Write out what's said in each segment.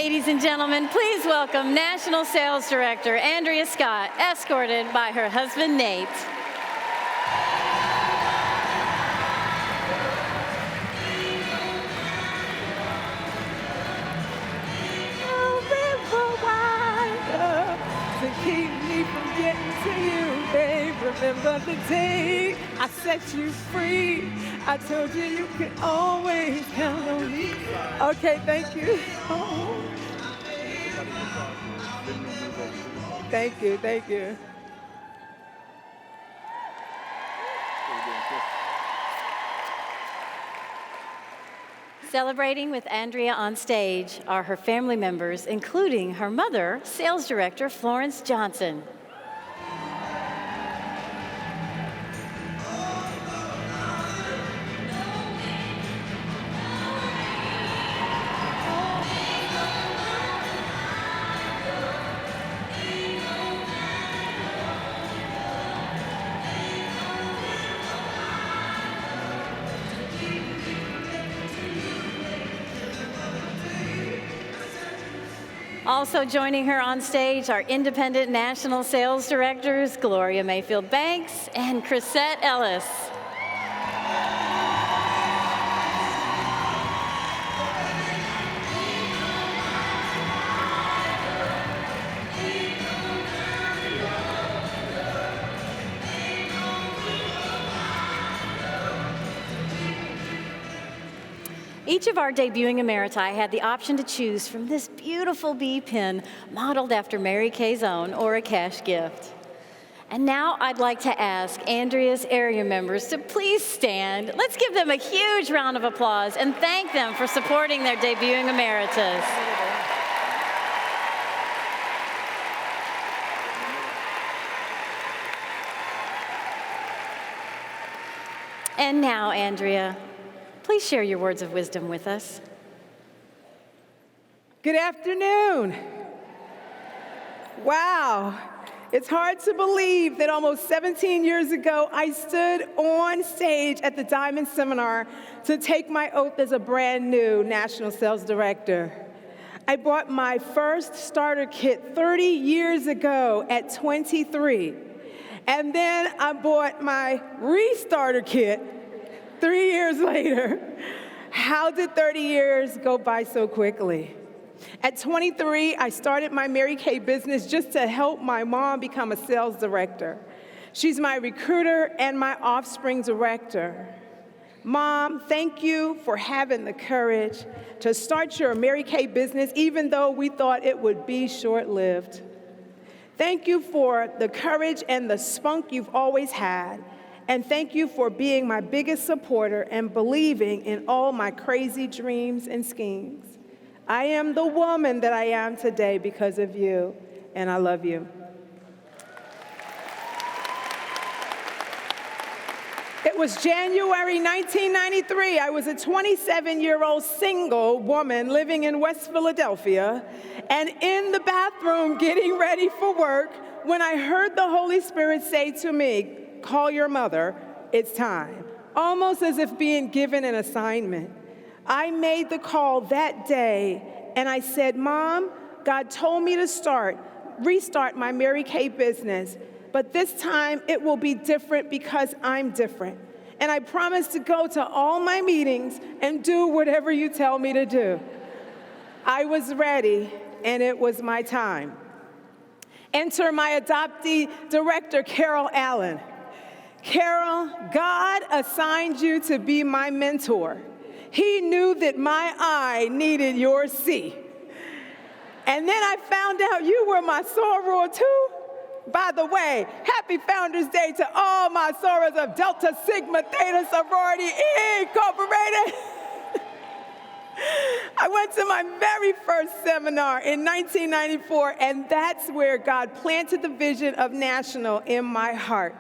Ladies and gentlemen, please welcome National Sales Director Andrea Scott, escorted by her husband, Nate. To keep me from getting to you, babe. Remember the day I set you free. I told you you could always count on me. Okay, thank you. Oh. Thank you, thank you. Celebrating with Andrea on stage are her family members, including her mother, Sales Director Florence Johnson. Also joining her on stage are independent national sales directors Gloria Mayfield Banks and Chrisette Ellis. Each of our debuting Emeriti had the option to choose from this beautiful bee pin modeled after Mary Kay's own or a cash gift. And now I'd like to ask Andrea's area members to please stand. Let's give them a huge round of applause and thank them for supporting their debuting Emeritus. And now, Andrea, please share your words of wisdom with us. Good afternoon. Wow. It's hard to believe that almost 17 years ago, I stood on stage at the Diamond Seminar to take my oath as a brand new National Sales Director. I bought my first starter kit 30 years ago at 23. And then I bought my restarter kit 3 years later. How did 30 years go by so quickly? At 23, I started my Mary Kay business just to help my mom become a sales director. She's my recruiter and my offspring director. Mom, thank you for having the courage to start your Mary Kay business, even though we thought it would be short-lived. Thank you for the courage and the spunk you've always had. And thank you for being my biggest supporter and believing in all my crazy dreams and schemes. I am the woman that I am today because of you, and I love you. It was January 1993. I was a 27-year-old single woman living in West Philadelphia and in the bathroom getting ready for work when I heard the Holy Spirit say to me, "Call your mother, it's time," almost as if being given an assignment. I made the call that day, and I said, "Mom, God told me to restart my Mary Kay business, but this time it will be different because I'm different. And I promise to go to all my meetings and do whatever you tell me to do." I was ready, and it was my time. Enter my adoptee director, Carol Allen. Carol, God assigned you to be my mentor. He knew that my I needed your C. And then I found out you were my soror too. By the way, happy Founders Day to all my sorors of Delta Sigma Theta Sorority Incorporated. I went to my very first seminar in 1994, and that's where God planted the vision of National in my heart.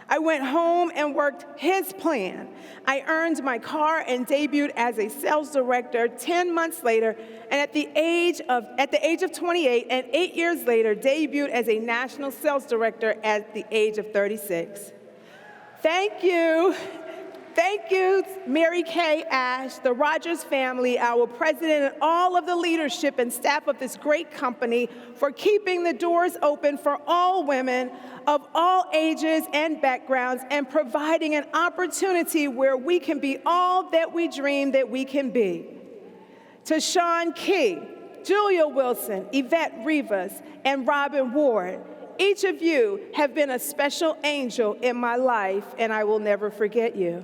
I went home and worked His plan. I earned my car and debuted as a sales director 10 months later, and at the age of 28, and 8 years later, debuted as a national sales director at the age of 36. Thank you. Thank you, Mary Kay Ash, the Rogers family, our president, and all of the leadership and staff of this great company for keeping the doors open for all women of all ages and backgrounds and providing an opportunity where we can be all that we dream that we can be. To Sean Key, Julia Wilson, Yvette Rivas, and Robin Ward, each of you have been a special angel in my life, and I will never forget you.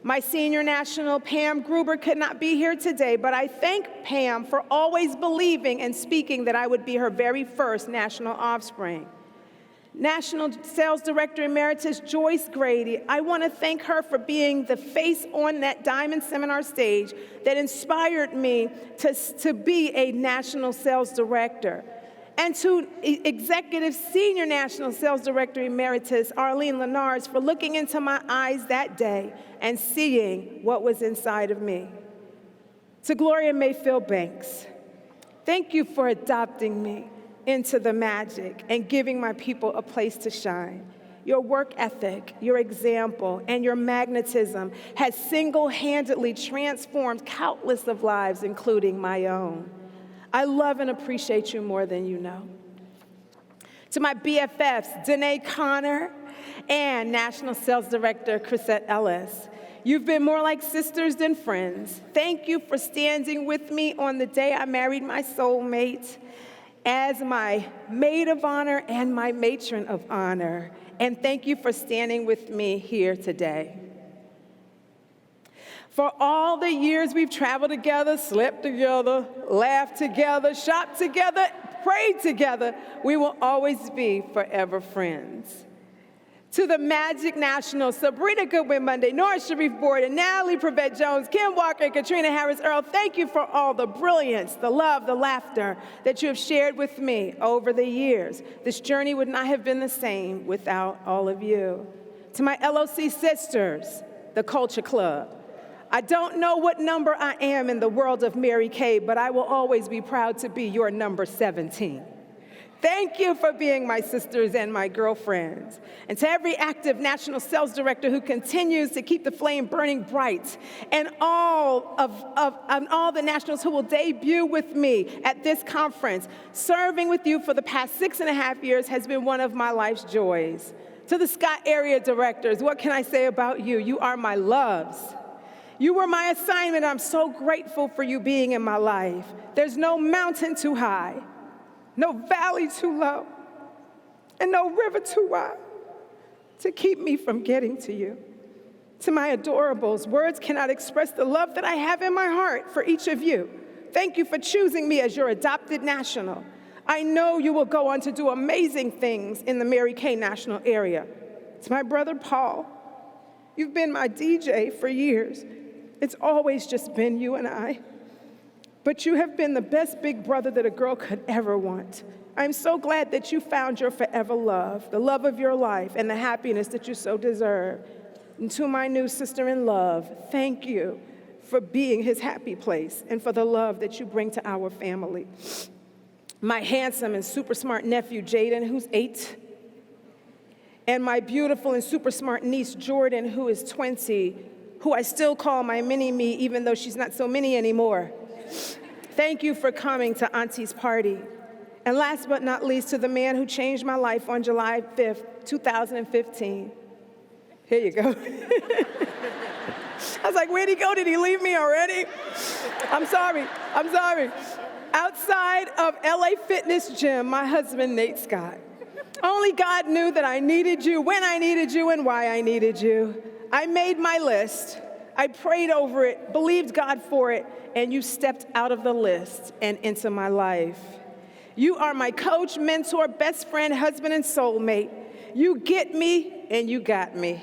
My senior national, Pam Gruber, could not be here today, but I thank Pam for always believing and speaking that I would be her very first national offspring. National Sales Director Emeritus Joyce Grady, I want to thank her for being the face on that Diamond Seminar stage that inspired me to be a National Sales Director. And to Executive Senior National Sales Director Emeritus Arlene Lenars for looking into my eyes that day and seeing what was inside of me. To Gloria Mayfield Banks, thank you for adopting me into the magic and giving my people a place to shine. Your work ethic, your example, and your magnetism has single-handedly transformed countless of lives, including my own. I love and appreciate you more than you know. To my BFFs, Danae Connor and National Sales Director Chrisette Ellis, you've been more like sisters than friends. Thank you for standing with me on the day I married my soulmate as my maid of honor and my matron of honor. And thank you for standing with me here today. For all the years we've traveled together, slept together, laughed together, shopped together, prayed together, we will always be forever friends. To the Magic National, Sabrina Goodwin-Monday, Nora Sharif Borden, Natalie Prevette-Jones, Kim Walker, and Katrina Harris-Earl, thank you for all the brilliance, the love, the laughter that you have shared with me over the years. This journey would not have been the same without all of you. To my LOC sisters, the Culture Club, I don't know what number I am in the world of Mary Kay, but I will always be proud to be your number 17. Thank you for being my sisters and my girlfriends. And to every active National Sales Director who continues to keep the flame burning bright, and all the nationals who will debut with me at this conference, serving with you for the past 6.5 years has been one of my life's joys. To the Scott area directors, what can I say about you? You are my loves. You were my assignment. I'm so grateful for you being in my life. There's no mountain too high, no valley too low, and no river too wide to keep me from getting to you. To my adorables, words cannot express the love that I have in my heart for each of you. Thank you for choosing me as your adopted national. I know you will go on to do amazing things in the Mary Kay National area. To my brother Paul, you've been my DJ for years. It's always just been you and I. But you have been the best big brother that a girl could ever want. I'm so glad that you found your forever love, the love of your life, and the happiness that you so deserve. And to my new sister in love, thank you for being his happy place and for the love that you bring to our family. My handsome and super smart nephew, Jaden, who's 8, and my beautiful and super smart niece, Jordan, who is 20, who I still call my mini-me, even though she's not so mini anymore. Thank you for coming to Auntie's party. And last but not least, to the man who changed my life on July 5th, 2015. Here you go. I was like, where'd he go? Did he leave me already? I'm sorry. Outside of LA Fitness Gym, my husband, Nate Scott. Only God knew that I needed you, when I needed you, and why I needed you. I made my list. I prayed over it, believed God for it, and you stepped out of the list and into my life. You are my coach, mentor, best friend, husband, and soulmate. You get me, and you got me.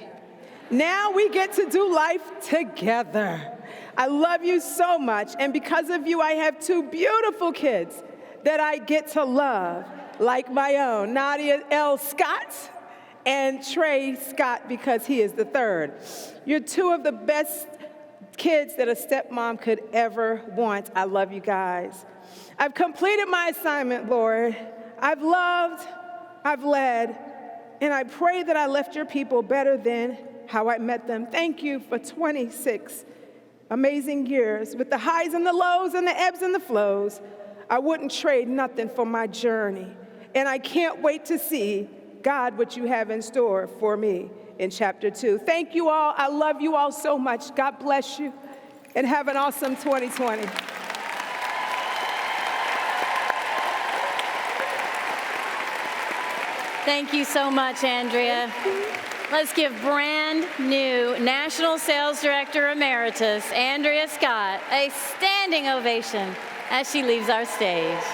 Now we get to do life together. I love you so much, and because of you, I have 2 beautiful kids that I get to love like my own, Nadia L. Scott and Trey Scott, because he is the 3rd. You're 2 of the best kids that a stepmom could ever want. I love you guys. I've completed my assignment, Lord. I've loved, I've led, and I pray that I left your people better than how I met them. Thank you for 26 amazing years with the highs and the lows and the ebbs and the flows. I wouldn't trade nothing for my journey. And I can't wait to see, God, what you have in store for me in chapter 2. Thank you all. I love you all so much. God bless you. And have an awesome 2020. Thank you so much, Andrea. Let's give brand new National Sales Director Emeritus, Andrea Scott, a standing ovation as she leaves our stage.